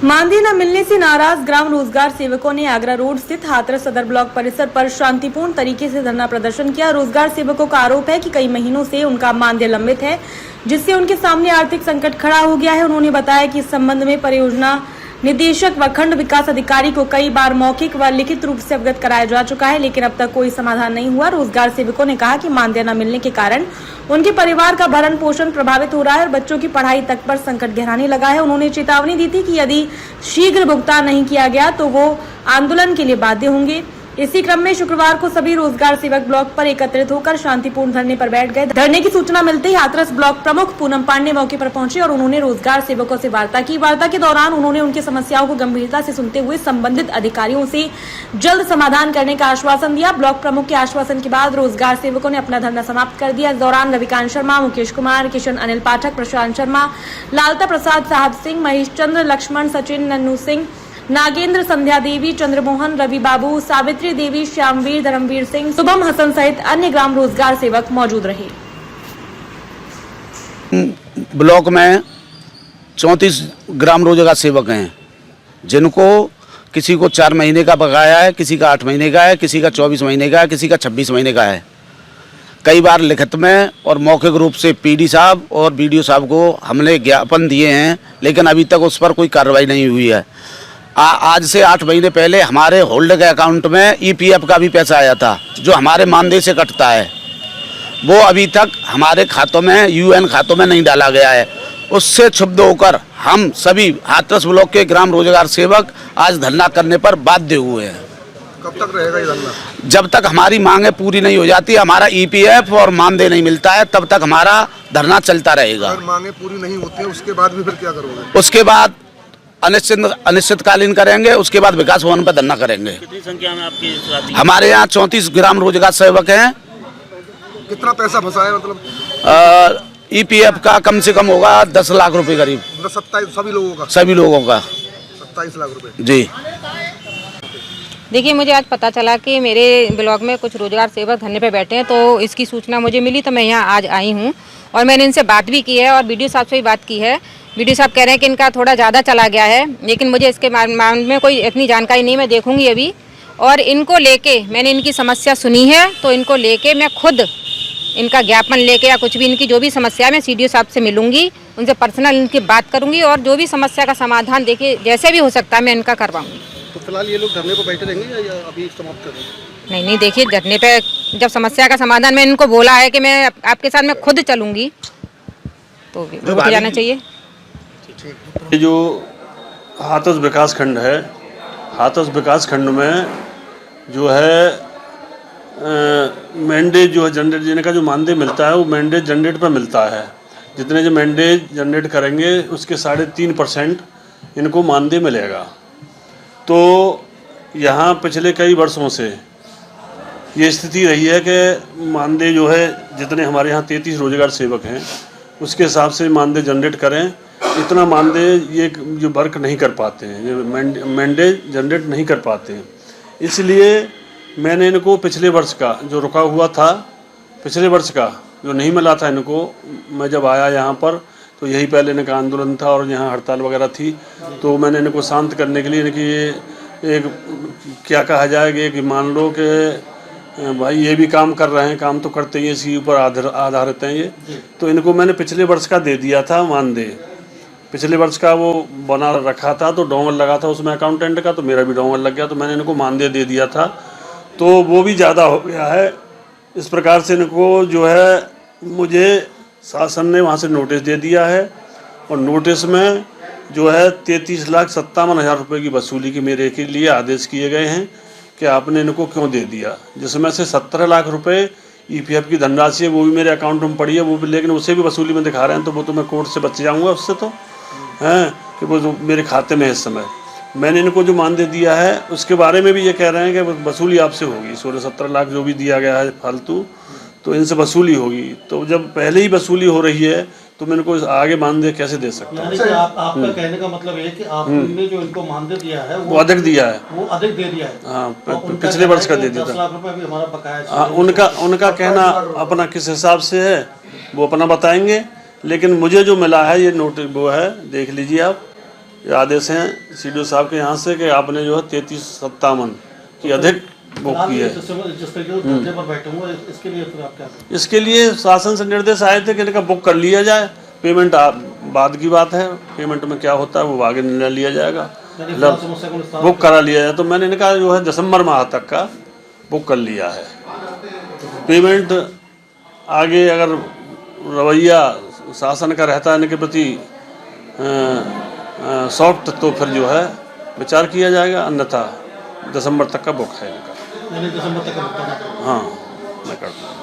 मानदेय न मिलने से नाराज ग्राम रोजगार सेवकों ने आगरा रोड स्थित हाथरस सदर ब्लॉक परिसर पर शांतिपूर्ण तरीके से धरना प्रदर्शन किया। रोजगार सेवकों का आरोप है कि कई महीनों से उनका मानदेय लंबित है, जिससे उनके सामने आर्थिक संकट खड़ा हो गया है। उन्होंने बताया कि इस संबंध में परियोजना निदेशक व खंड विकास अधिकारी को कई बार मौखिक व लिखित रूप से अवगत कराया जा चुका है, लेकिन अब तक कोई समाधान नहीं हुआ। रोजगार सेवकों ने कहा कि मानदेय न मिलने के कारण उनके परिवार का भरण पोषण प्रभावित हो रहा है और बच्चों की पढ़ाई तक पर संकट गहराने लगा है। उन्होंने चेतावनी दी थी कि यदि शीघ्र भुगतान नहीं किया गया तो वो आंदोलन के लिए बाध्य होंगे। इसी क्रम में शुक्रवार को सभी रोजगार सेवक ब्लॉक पर एकत्रित होकर शांतिपूर्ण धरने पर बैठ गए। धरने की सूचना मिलते ही हाथरस ब्लॉक प्रमुख पूनम पांडे मौके पर पहुंचे और उन्होंने रोजगार सेवकों से वार्ता की। वार्ता के दौरान उन्होंने उनकी समस्याओं को गंभीरता से सुनते हुए संबंधित अधिकारियों से जल्द समाधान करने का आश्वासन दिया। ब्लॉक प्रमुख के आश्वासन के बाद रोजगार सेवकों ने अपना धरना समाप्त कर दिया। इस दौरान रविकांत शर्मा, मुकेश कुमार, किशन अनिल पाठक, प्रशांत शर्मा, लालता प्रसाद, साहब सिंह, महेश चंद्र, लक्ष्मण, सचिन, नन्नू सिंह, नागेंद्र, संध्या देवी, चंद्रमोहन, रवि बाबू, सावित्री देवी, श्यामवीर, धर्मवीर सिंह, शुभम हसन सहित अन्य ग्राम रोजगार सेवक मौजूद रहे। ब्लॉक में 34 ग्राम रोजगार सेवक हैं, जिनको किसी को 4 महीने का बकाया है, किसी का 8 महीने का है, किसी का 24 महीने का है, किसी का 26 महीने का है। कई बार लिखित में और मौखिक रूप से पीडी साहब और बीडीओ साहब को हमने ज्ञापन दिए हैं, लेकिन अभी तक उस पर कोई कार्रवाई नहीं हुई है। आज से 8 महीने पहले हमारे होल्डिंग अकाउंट में ईपीएफ का भी पैसा आया था, जो हमारे मानदेय से कटता है। वो अभी तक हमारे खातों में, यूएन खातों में नहीं डाला गया है। उससे क्षुब्ध होकर हम सभी हाथरस ब्लॉक के ग्राम रोजगार सेवक आज धरना करने पर बाध्य हुए हैं। कब तक रहेगा ये धरना? जब तक हमारी मांगें पूरी नहीं हो जाती, हमारा ईपीएफ और मानदेय नहीं मिलता है, तब तक हमारा धरना चलता रहेगा। अगर मांगें पूरी नहीं होती है उसके बाद भी फिर क्या करोगे? उसके बाद अनिश्चितकालीन करेंगे। उसके बाद विकास भवन पर धरना करेंगे। कितनी संख्या में आपके साथी? हमारे यहाँ 34 ग्राम रोजगार सेवक हैं। कितना पैसा फंसा है मतलब? ईपीएफ का कम से कम होगा 10 लाख रुपए करीब। 27 सभी लोगों का? सभी लोगों का 27 लाख रुपए। जी। देखिए, मुझे आज पता चला कि मेरे ब्लॉक में कुछ रोजगार सेवक धरने पे बैठे हैं, तो इसकी सूचना मुझे मिली तो मैं यहाँ आज आई हूँ और मैंने इनसे बात भी की है और बीडीओ साहब से भी बात की है। बीडीओ साहब कह रहे हैं कि इनका थोड़ा ज़्यादा चला गया है, लेकिन मुझे इसके मामले में कोई इतनी जानकारी नहीं, मैं देखूंगी अभी। और इनको लेके मैंने इनकी समस्या सुनी है, तो इनको लेके मैं खुद इनका ज्ञापन लेके या कुछ भी इनकी जो भी समस्या है मैं सीडीओ साहब से मिलूंगी, उनसे पर्सनल इनकी बात करूंगी और जो भी समस्या का समाधान देखिए जैसे भी हो सकता है मैं इनका करवाऊंगी। तो फिलहाल ये लोग धरने पर बैठे रहेंगे या अभी समाप्त कर देंगे? नहीं, देखिए, धरने पे जब समस्या का समाधान मैं इनको बोला है कि मैं आपके साथ मैं खुद चलूंगी, तो रुक जाना चाहिए। ये जो हाथरस विकास खंड है, हाथरस विकास खंड में जो है मैंडेट जो है जनरेट देने का जो मानदेय मिलता है वो मैंडेट जनरेट पर मिलता है। जितने जो मैंडेट जनरेट करेंगे उसके 3.5% इनको मानदेय मिलेगा। तो यहाँ पिछले कई वर्षों से ये स्थिति रही है कि मानदेय जो है जितने हमारे यहाँ 33 रोजगार सेवक हैं उसके हिसाब से मानदेय जनरेट करें, इतना मानदेय ये जो वर्क नहीं कर पाते हैं, ये मैंडेय जनरेट नहीं कर पाते हैं। इसलिए मैंने इनको पिछले वर्ष का जो रुका हुआ था, पिछले वर्ष का जो नहीं मिला था इनको, मैं जब आया यहाँ पर तो यही पहले इनका आंदोलन था और यहाँ हड़ताल वगैरह थी, तो मैंने इनको शांत करने के लिए इनकी एक क्या कहा जाएगा कि मान लो कि भाई ये भी काम कर रहे हैं, काम तो करते ही इसी ऊपर आधारित हैं ये, तो इनको मैंने पिछले वर्ष का दे दिया था मानदेय। पिछले वर्ष का वो बना रखा था तो डोंगल लगा था उसमें अकाउंटेंट का, तो मेरा भी डोंगल लग गया, तो मैंने इनको मानदेय दे दिया था, तो वो भी ज़्यादा हो गया है। इस प्रकार से इनको जो है मुझे शासन ने वहाँ से नोटिस दे दिया है और नोटिस में जो है 33,57,000 रुपये की वसूली की मेरे के लिए आदेश किए गए हैं कि आपने इनको क्यों दे दिया, जिसमें से 17 लाख रुपए ईपीएफ की धनराशि है वो भी मेरे अकाउंट में पड़ी है, वो भी, लेकिन उसे भी वसूली में दिखा रहे हैं, तो वो तो मैं कोर्ट से बच जाऊँगा उससे, तो हैं कि वो जो मेरे खाते में है इस समय। मैंने इनको जो मानदेय दिया है उसके बारे में भी ये कह रहे हैं कि वसूली आपसे होगी, 16-17 लाख जो भी दिया गया है फालतू, तो इनसे वसूली होगी। तो जब पहले ही वसूली हो रही है तो मैं इनको आगे मानदेय कैसे दे सकता हूँ? आपका कहने का मतलब है कि आपने जो इनको मानदेय दिया है वो अधिक दिया है, वो अधिक दे दिया है। हाँ, पिछले वर्ष का दे दिया था। 10 लाख रुपए भी हमारा बकाया है। हाँ, उनका कहना अपना किस हिसाब से है वो अपना बताएंगे, लेकिन मुझे जो मिला है ये नोटिस वो है, देख लीजिए आप, ये आदेश हैं सीडीओ साहब के यहाँ से कि आपने जो है 3357 की अधिक बुक आप की है। जिस तरीके से धरने पर बैठे हुए हैं, इसके लिए फिर आप क्या करें? इसके लिए शासन से निर्देश आए थे कि इनका बुक कर लिया जाए, पेमेंट बाद की बात है, पेमेंट में क्या होता है वो आगे निर्णय लिया जाएगा, यानी फिलहाल समस्या को निस्तारण बुक करा लिया जाए। तो मैंने इनका जो है दिसंबर माह तक का बुक कर लिया है। पेमेंट आगे अगर रवैया शासन का रहता है इनके प्रति सॉफ्ट, तो फिर जो है विचार किया जाएगा, अन्यथा दिसंबर तक का बुक है इनका। यानी दिसंबर तक का भुगतान। हाँ, मैं करता हूँ।